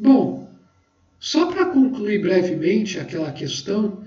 Bom, só para concluir brevemente aquela questão,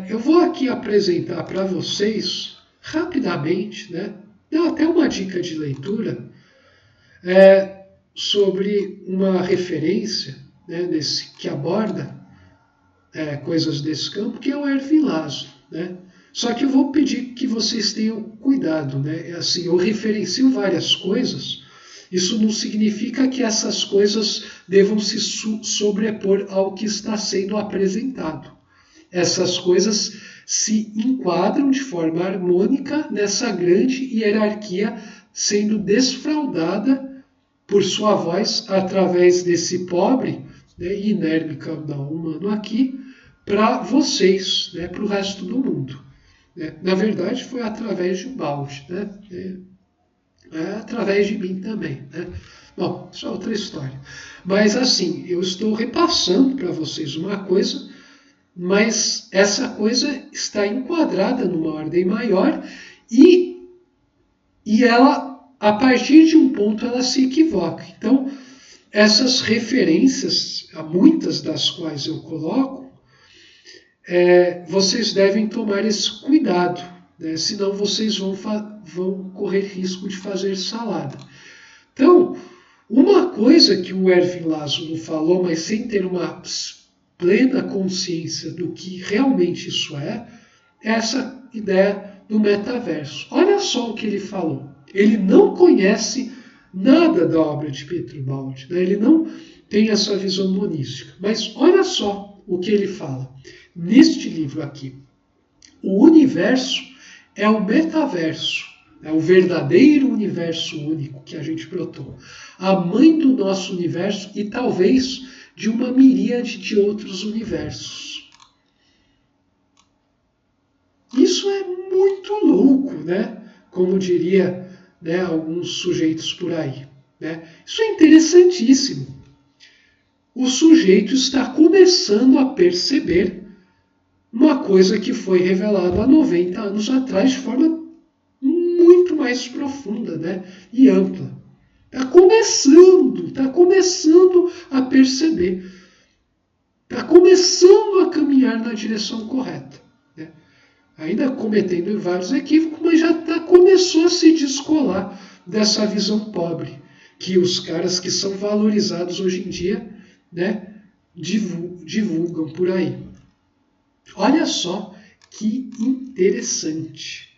eu vou aqui apresentar para vocês, rapidamente, né, dar até uma dica de leitura, sobre uma referência, né, que aborda coisas desse campo, que é o Ervin Laszlo, né? Só que eu vou pedir que vocês tenham cuidado, né? Assim, eu referencio várias coisas, isso não significa que essas coisas devam se sobrepor ao que está sendo apresentado. Essas coisas se enquadram de forma harmônica nessa grande hierarquia sendo desfraldada por sua voz através desse pobre, né, e inerme caudal humano aqui, para vocês, né, para o resto do mundo. Na verdade, foi através de um balde, né? Através de mim também, né? Bom, isso é outra história. Mas assim, eu estou repassando para vocês uma coisa, mas essa coisa está enquadrada numa ordem maior e ela, a partir de um ponto, ela se equivoca. Então, essas referências, muitas das quais eu coloco, vocês devem tomar esse cuidado, né? Senão vocês vão correr risco de fazer salada. Então, uma coisa que o Ervin Laszlo falou, mas sem ter uma plena consciência do que realmente isso é essa ideia do metaverso. Olha só o que ele falou. Ele não conhece nada da obra de Pietro Baldi, né? Ele não tem essa visão monística. Mas olha só o que ele fala. Neste livro aqui, o universo é o metaverso, é o verdadeiro universo único que a gente brotou. A mãe do nosso universo e talvez de uma miríade de outros universos. Isso é muito louco, né? Como diria, né, alguns sujeitos por aí, né? Isso é interessantíssimo. O sujeito está começando a perceber uma coisa que foi revelada há 90 anos atrás de forma muito mais profunda, né, e ampla. Está começando a perceber. Está começando a caminhar na direção correta. Né? Ainda cometendo vários equívocos, mas já começou a se descolar dessa visão pobre que os caras que são valorizados hoje em dia, né, divulgam por aí. Olha só que interessante.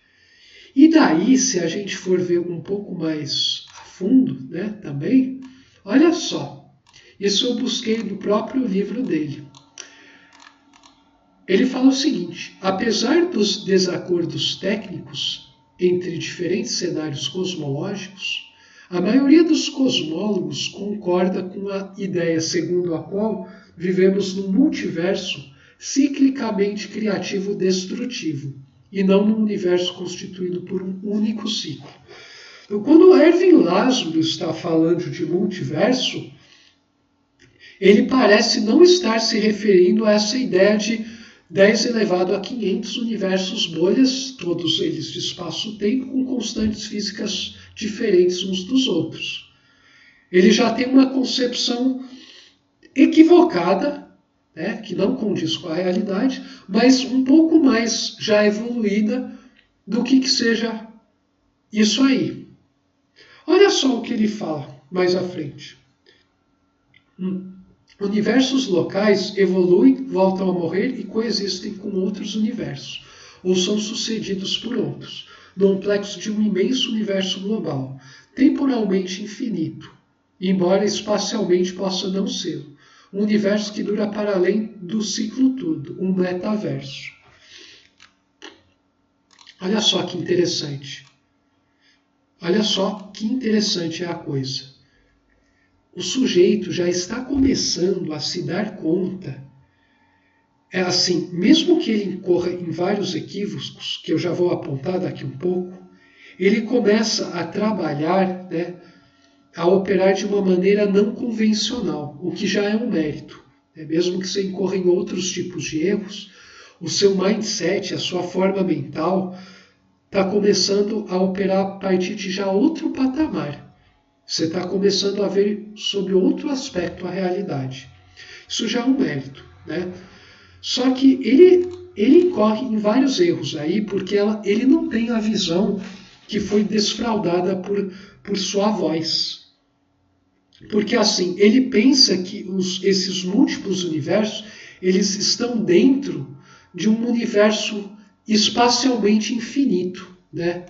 E daí, se a gente for ver um pouco mais a fundo, né, também, olha só. Isso eu busquei no próprio livro dele. Ele fala o seguinte: apesar dos desacordos técnicos entre diferentes cenários cosmológicos, a maioria dos cosmólogos concorda com a ideia segundo a qual vivemos num multiverso ciclicamente criativo destrutivo, e não num universo constituído por um único ciclo. Então, quando Ervin Laszlo está falando de multiverso, ele parece não estar se referindo a essa ideia de 10 elevado a 500 universos bolhas, todos eles de espaço-tempo, com constantes físicas diferentes uns dos outros. Ele já tem uma concepção equivocada, né, que não condiz com a realidade, mas um pouco mais já evoluída do que seja isso aí. Olha só o que ele fala mais à frente. Universos locais evoluem, voltam a morrer e coexistem com outros universos, ou são sucedidos por outros, no complexo de um imenso universo global, temporalmente infinito, embora espacialmente possa não ser. Um universo que dura para além do ciclo todo, um metaverso. Olha só que interessante. Olha só que interessante é a coisa. O sujeito já está começando a se dar conta. É assim, mesmo que ele incorra em vários equívocos, que eu já vou apontar daqui um pouco, ele começa a trabalhar, né, a operar de uma maneira não convencional, o que já é um mérito. Mesmo que você incorra em outros tipos de erros, o seu mindset, a sua forma mental, está começando a operar a partir de já outro patamar. Você está começando a ver sob outro aspecto a realidade. Isso já é um mérito, né? Só que ele incorre em vários erros aí, porque ele não tem a visão que foi desfraudada por sua voz. Porque assim, ele pensa que esses múltiplos universos, eles estão dentro de um universo espacialmente infinito, né?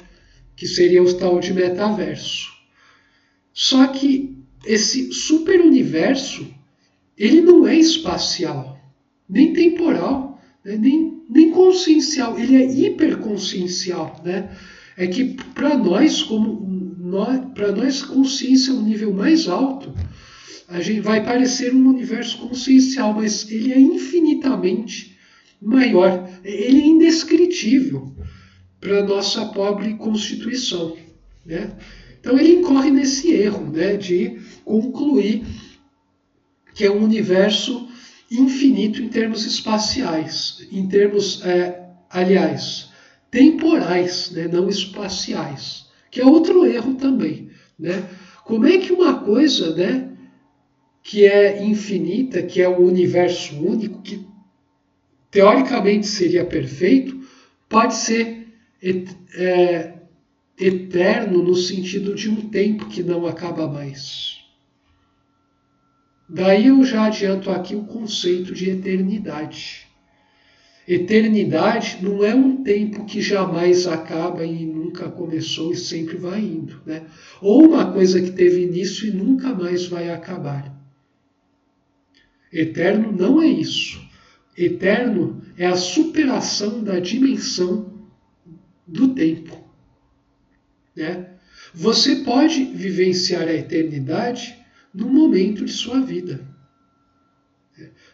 Que seria o tal de metaverso. Só que esse superuniverso, ele não é espacial, nem temporal, né? nem consciencial, ele é hiperconsciencial, né? É que para nós, consciência é um nível mais alto, a gente vai parecer um universo consciencial, mas ele é infinitamente maior, ele é indescritível para a nossa pobre constituição, né? Então ele incorre nesse erro, né, de concluir que é um universo infinito em termos espaciais, em termos, aliás, temporais, né, não espaciais, que é outro erro também, né? Como é que uma coisa, né, que é infinita, que é um universo único, que teoricamente seria perfeito, pode ser eterno no sentido de um tempo que não acaba mais? Daí eu já adianto aqui o conceito de eternidade. Eternidade não é um tempo que jamais acaba e nunca começou e sempre vai indo, né? Ou uma coisa que teve início e nunca mais vai acabar. Eterno não é isso. Eterno é a superação da dimensão do tempo, né? Você pode vivenciar a eternidade no momento de sua vida.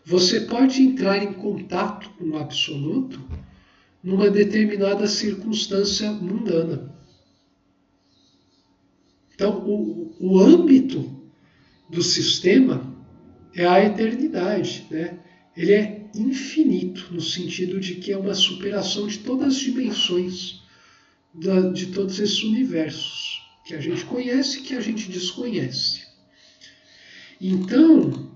Você pode entrar em contato com o absoluto numa determinada circunstância mundana. Então, o âmbito do sistema é a eternidade, né? Ele é infinito, no sentido de que é uma superação de todas as dimensões de todos esses universos que a gente conhece e que a gente desconhece. Então,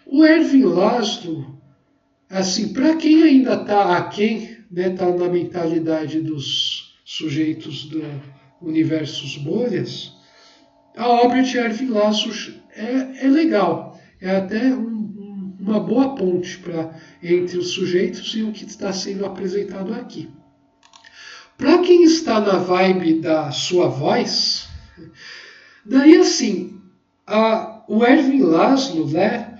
o Erwin Laszlo, assim, para quem ainda está aquém, né, está na mentalidade dos sujeitos do universos bolhas, a obra de Erwin Laszlo é legal, é até uma boa ponte entre os sujeitos e o que está sendo apresentado aqui. Para quem está na vibe da sua voz, daí assim, o Erwin Laszlo, né,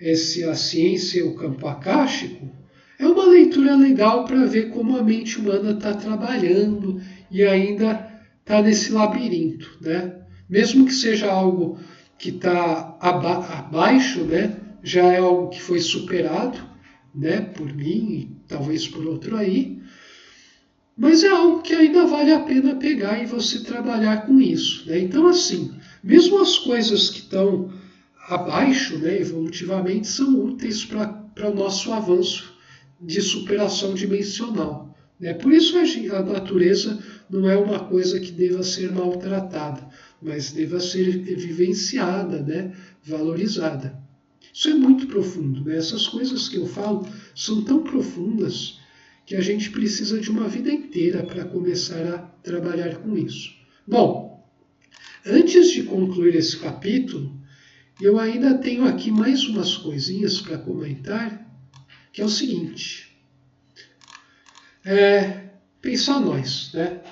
a ciência e o campo akáshico, é uma leitura legal para ver como a mente humana está trabalhando e ainda está nesse labirinto, né? Mesmo que seja algo que está abaixo, né, já é algo que foi superado, né, por mim e talvez por outro aí, mas é algo que ainda vale a pena pegar e você trabalhar com isso, né? Então, assim, mesmo as coisas que estão abaixo, né, evolutivamente, são úteis para o nosso avanço de superação dimensional, né? Por isso a natureza não é uma coisa que deva ser maltratada, mas deva ser vivenciada, né, valorizada. Isso é muito profundo, né? Essas coisas que eu falo são tão profundas que a gente precisa de uma vida inteira para começar a trabalhar com isso. Bom, antes de concluir esse capítulo, eu ainda tenho aqui mais umas coisinhas para comentar, que é o seguinte. Pensar nós, né?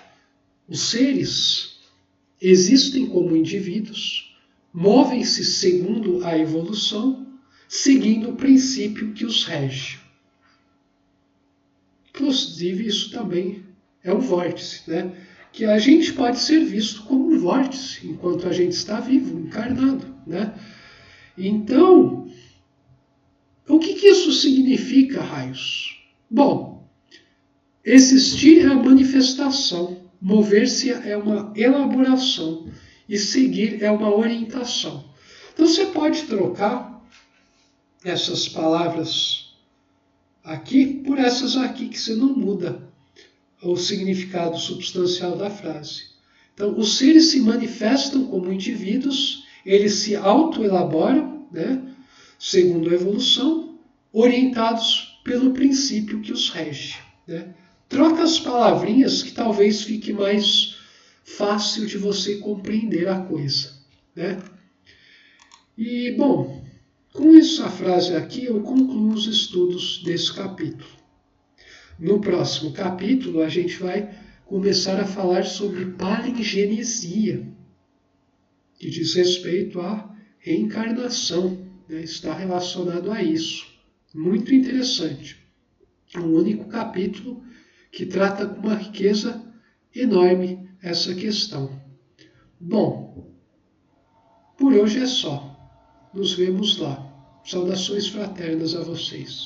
Os seres existem como indivíduos, movem-se segundo a evolução, seguindo o princípio que os rege. Inclusive, isso também é um vórtice, né? Que a gente pode ser visto como um vórtice enquanto a gente está vivo, encarnado, né? Então, o que isso significa, raios? Bom, existir é a manifestação, mover-se é uma elaboração e seguir é uma orientação. Então você pode trocar essas palavras aqui por essas aqui, que você não muda o significado substancial da frase. Então, os seres se manifestam como indivíduos, eles se autoelaboram, né, segundo a evolução, orientados pelo princípio que os rege. Né? Troca as palavrinhas que talvez fique mais fácil de você compreender a coisa. Né? E, bom, com essa frase aqui eu concluo os estudos desse capítulo. No próximo capítulo a gente vai começar a falar sobre palingenesia, que diz respeito à reencarnação, né? Está relacionado a isso. Muito interessante. Um único capítulo que trata com uma riqueza enorme essa questão. Bom, por hoje é só. Nos vemos lá. Saudações fraternas a vocês.